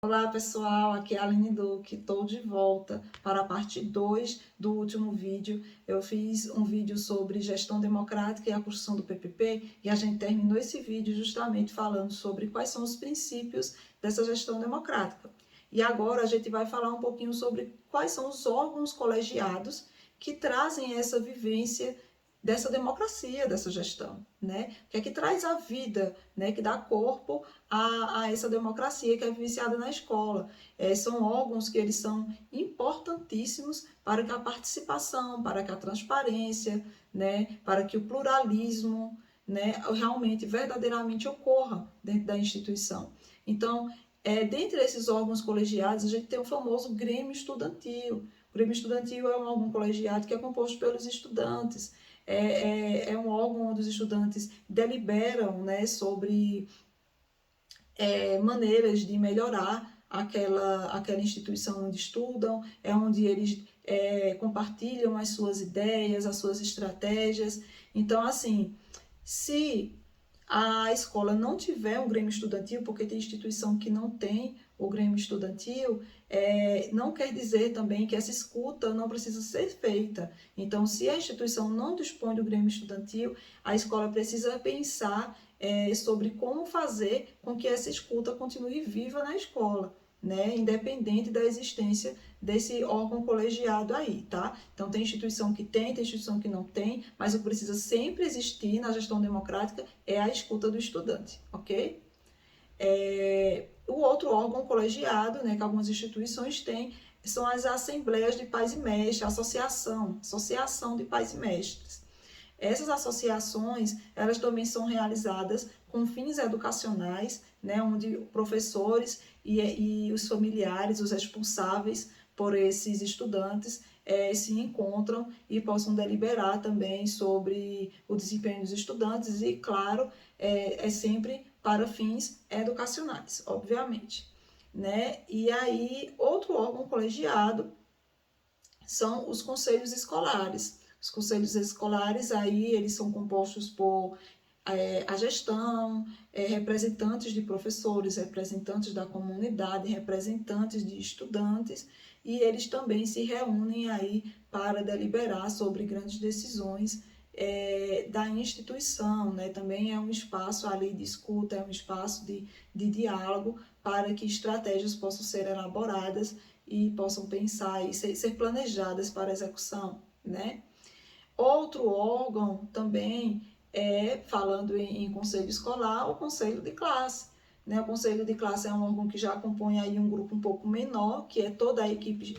Olá pessoal, aqui é a Aline Duque, estou de volta para a parte 2 do último vídeo. Eu fiz um vídeo sobre gestão democrática e a construção do PPP e a gente terminou esse vídeo justamente falando sobre quais são os princípios dessa gestão democrática. E agora a gente vai falar um pouquinho sobre quais são os órgãos colegiados que trazem essa vivência dessa democracia, dessa gestão, né? Que é que traz a vida, né? Que dá corpo a essa democracia que é vivenciada na escola. São órgãos que eles são importantíssimos para que a participação, para que a transparência, né? Para que o pluralismo, né? Realmente, verdadeiramente ocorra dentro da instituição. Então, dentre esses órgãos colegiados, a gente tem o famoso Grêmio Estudantil. O Grêmio Estudantil é um órgão colegiado que é composto pelos estudantes. É um órgão onde os estudantes deliberam, né, sobre maneiras de melhorar aquela instituição onde estudam, é onde eles compartilham as suas ideias, as suas estratégias. Então, assim, se a escola não tiver um Grêmio Estudantil, porque tem instituição que não tem o Grêmio Estudantil, não quer dizer também que essa escuta não precisa ser feita. Então, se a instituição não dispõe do Grêmio Estudantil, a escola precisa pensar sobre como fazer com que essa escuta continue viva na escola, né? Independente da existência desse órgão colegiado aí, tá? Então tem instituição que tem instituição que não tem, mas o que precisa sempre existir na gestão democrática é a escuta do estudante, ok? O outro órgão colegiado, né, que algumas instituições têm, são as assembleias de pais e mestres, associação de pais e mestres. Essas associações, elas também são realizadas com fins educacionais, né, onde professores e os familiares, os responsáveis por esses estudantes, se encontram e possam deliberar também sobre o desempenho dos estudantes e, claro, é sempre para fins educacionais, obviamente. Né? E aí, outro órgão colegiado são os conselhos escolares. Os conselhos escolares aí eles são compostos por a gestão, representantes de professores, representantes da comunidade, representantes de estudantes, e eles também se reúnem aí para deliberar sobre grandes decisões da instituição, né? Também é um espaço ali de escuta, é um espaço de diálogo para que estratégias possam ser elaboradas e possam pensar e ser planejadas para execução, né? Outro órgão também falando em conselho escolar, o conselho de classe. Né? O conselho de classe é um órgão que já compõe aí um grupo um pouco menor, que é toda a equipe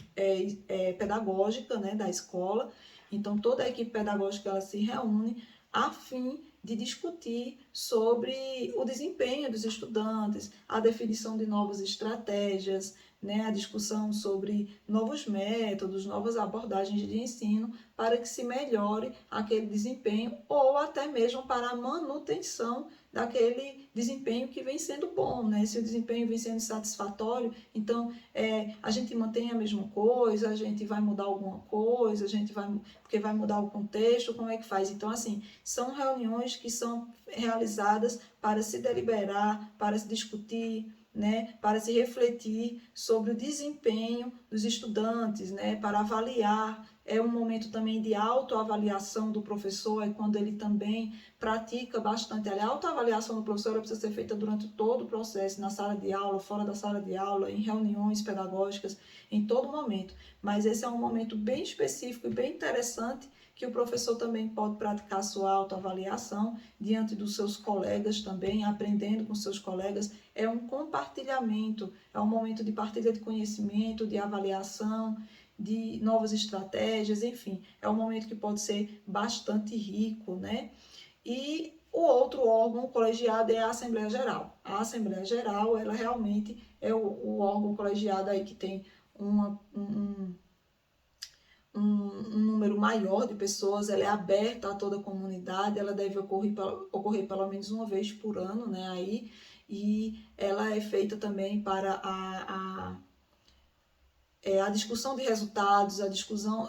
pedagógica, né, da escola. Então, toda a equipe pedagógica ela se reúne a fim de discutir sobre o desempenho dos estudantes, a definição de novas estratégias, né, a discussão sobre novos métodos, novas abordagens de ensino para que se melhore aquele desempenho ou até mesmo para a manutenção daquele desempenho que vem sendo bom, né? Se o desempenho vem sendo satisfatório, então a gente mantém a mesma coisa, a gente vai mudar alguma coisa, a gente vai, porque vai mudar o contexto, como é que faz? Então, assim, são reuniões que são realizadas para se deliberar, para se discutir, né, para se refletir sobre o desempenho dos estudantes, né, para avaliar. É um momento também de autoavaliação do professor, é quando ele também pratica bastante. A autoavaliação do professor precisa ser feita durante todo o processo, na sala de aula, fora da sala de aula, em reuniões pedagógicas, em todo momento. Mas esse é um momento bem específico e bem interessante que o professor também pode praticar sua autoavaliação diante dos seus colegas também, aprendendo com seus colegas. É um compartilhamento, é um momento de partilha de conhecimento, de avaliação, de novas estratégias, enfim, é um momento que pode ser bastante rico, né? E o outro órgão colegiado é a Assembleia Geral. A Assembleia Geral, ela realmente é o órgão colegiado aí que tem um número maior de pessoas, ela é aberta a toda a comunidade, ela deve ocorrer pelo menos uma vez por ano, né, aí, e ela é feita também para a discussão de resultados, a discussão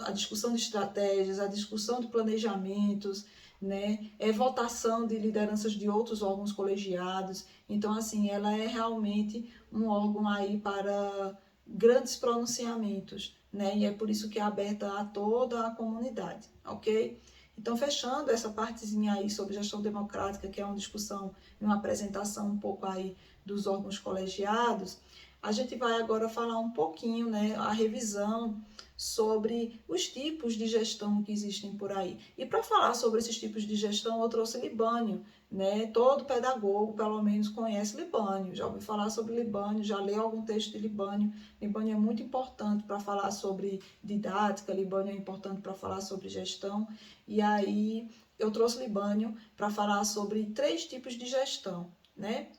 de estratégias, a discussão de planejamentos, né? É votação de lideranças de outros órgãos colegiados. Então, assim, ela é realmente um órgão aí para grandes pronunciamentos, né? E é por isso que é aberta a toda a comunidade, ok? Então, fechando essa partezinha aí sobre gestão democrática, que é uma discussão e uma apresentação um pouco aí dos órgãos colegiados, a gente vai agora falar um pouquinho, né, a revisão sobre os tipos de gestão que existem por aí. E para falar sobre esses tipos de gestão, eu trouxe Libânio, né? Todo pedagogo, pelo menos, conhece Libânio, já ouviu falar sobre Libânio, já leu algum texto de Libânio. Libânio é muito importante para falar sobre didática, Libânio é importante para falar sobre gestão. E aí eu trouxe Libânio para falar sobre 3 tipos de gestão, né?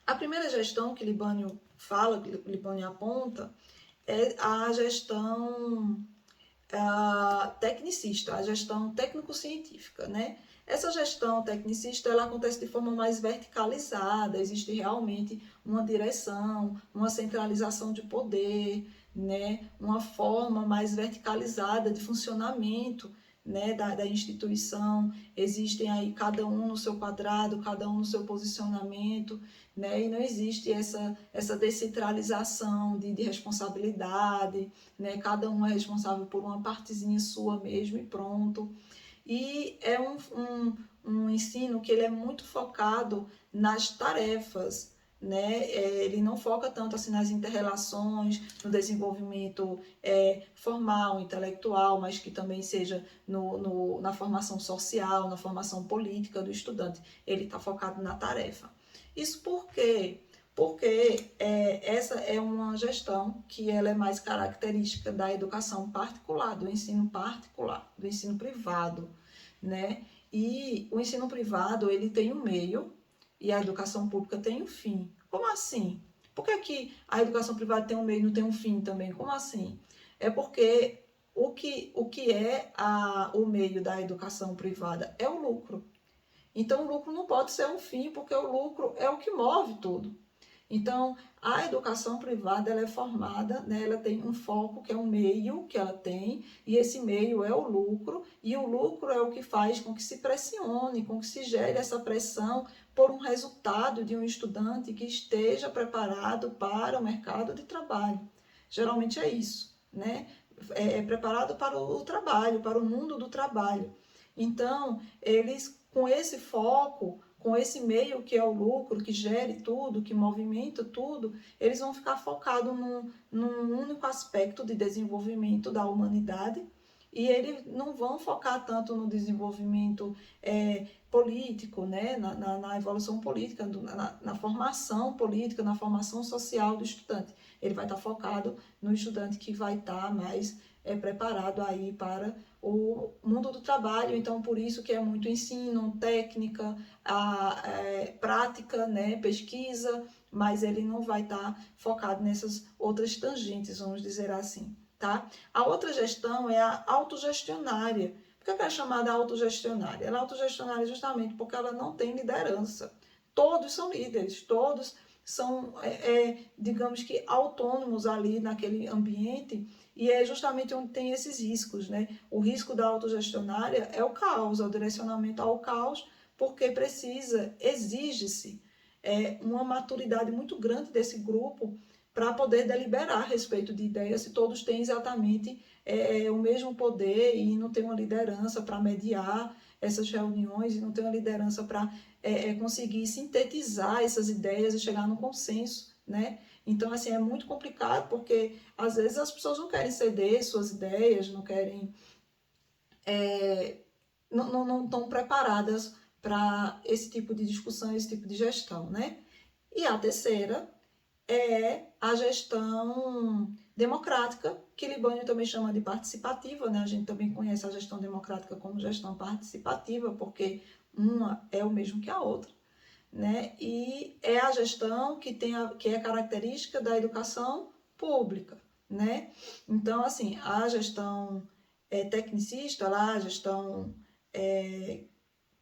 A primeira gestão que Libânio fala, que Libânio aponta, é a gestão tecnicista, a gestão técnico-científica, né? Essa gestão tecnicista, ela acontece de forma mais verticalizada, existe realmente uma direção, uma centralização de poder, né? Uma forma mais verticalizada de funcionamento, né, da instituição, existem aí cada um no seu quadrado, cada um no seu posicionamento, né, e não existe essa descentralização de responsabilidade, né, cada um é responsável por uma partezinha sua mesmo e pronto. E é um ensino que ele é muito focado nas tarefas, né? Ele não foca tanto assim nas interrelações, no desenvolvimento formal, intelectual, mas que também seja na formação social, na formação política do estudante. Ele está focado na tarefa. Isso por quê? Porque essa é uma gestão que ela é mais característica da educação particular, do ensino particular, do ensino privado, né? E o ensino privado, ele tem um meio e a educação pública tem um fim. Como assim? Por que que a educação privada tem um meio e não tem um fim também? Como assim? É porque o que é o meio da educação privada é o lucro. Então, o lucro não pode ser um fim, porque o lucro é o que move tudo. Então, a educação privada ela é formada, né, ela tem um foco que é um meio que ela tem, e esse meio é o lucro, e o lucro é o que faz com que se pressione, com que se gere essa pressão por um resultado de um estudante que esteja preparado para o mercado de trabalho. Geralmente é isso, né? É preparado para o trabalho, para o mundo do trabalho. Então, eles, com esse foco, com esse meio que é o lucro, que gere tudo, que movimenta tudo, eles vão ficar focados num único aspecto de desenvolvimento da humanidade e eles não vão focar tanto no desenvolvimento político, né? na evolução política, na formação política, na formação social do estudante. Ele vai estar focado no estudante que vai estar mais preparado aí para o mundo do trabalho, então por isso que é muito ensino, técnica, prática, né, pesquisa, mas ele não vai estar focado nessas outras tangentes, vamos dizer assim, tá? A outra gestão é a autogestionária. Por que é chamada autogestionária? Ela é autogestionária justamente porque ela não tem liderança. Todos são líderes, todos são, digamos que, autônomos ali naquele ambiente, e é justamente onde tem esses riscos, né? O risco da autogestionária é o caos, é o direcionamento ao caos, porque exige-se uma maturidade muito grande desse grupo para poder deliberar a respeito de ideias, se todos têm exatamente o mesmo poder e não tem uma liderança para mediar essas reuniões, e não tem uma liderança para conseguir sintetizar essas ideias e chegar no consenso, né? Então, assim, é muito complicado porque, às vezes, as pessoas não querem ceder suas ideias, não querem... não estão preparadas para esse tipo de discussão, esse tipo de gestão, né? E a terceira é a gestão democrática, que Libânio também chama de participativa, né? A gente também conhece a gestão democrática como gestão participativa, porque uma é o mesmo que a outra, né? E é a gestão que é característica da educação pública, né? Então, assim, a gestão tecnicista, lá, a gestão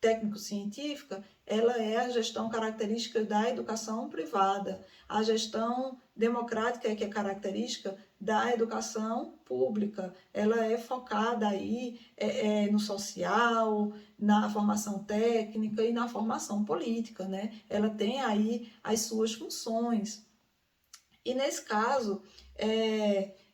técnico-científica, ela é a gestão característica da educação privada. A gestão democrática, que é característica da educação pública. Ela é focada aí no social, na formação técnica e na formação política, né? Ela tem aí as suas funções. E nesse caso,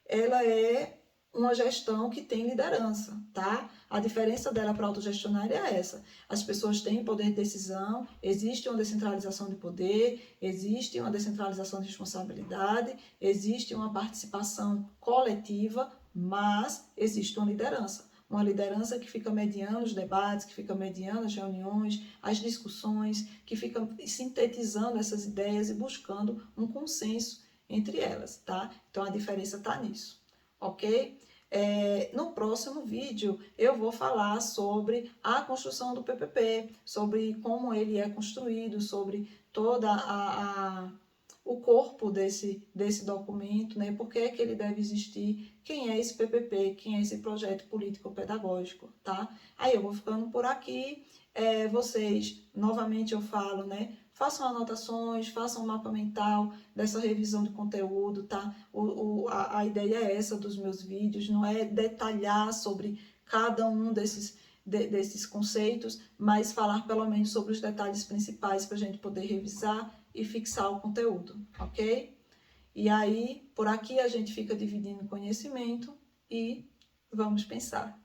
ela é uma gestão que tem liderança, tá? A diferença dela para a autogestionária é essa. As pessoas têm poder de decisão, existe uma descentralização de poder, existe uma descentralização de responsabilidade, existe uma participação coletiva, mas existe uma liderança. Uma liderança que fica mediando os debates, que fica mediando as reuniões, as discussões, que fica sintetizando essas ideias e buscando um consenso entre elas, tá? Então a diferença está nisso, ok? No próximo vídeo eu vou falar sobre a construção do PPP, sobre como ele é construído, sobre toda o corpo desse documento, né? Por que é que ele deve existir, quem é esse PPP, quem é esse projeto político-pedagógico, tá? Aí eu vou ficando por aqui, vocês, novamente eu falo, né? Façam anotações, façam um mapa mental dessa revisão de conteúdo, tá? A ideia é essa dos meus vídeos, não é detalhar sobre cada um desses conceitos, mas falar pelo menos sobre os detalhes principais para a gente poder revisar e fixar o conteúdo, ok? E aí, por aqui a gente fica dividindo conhecimento e vamos pensar.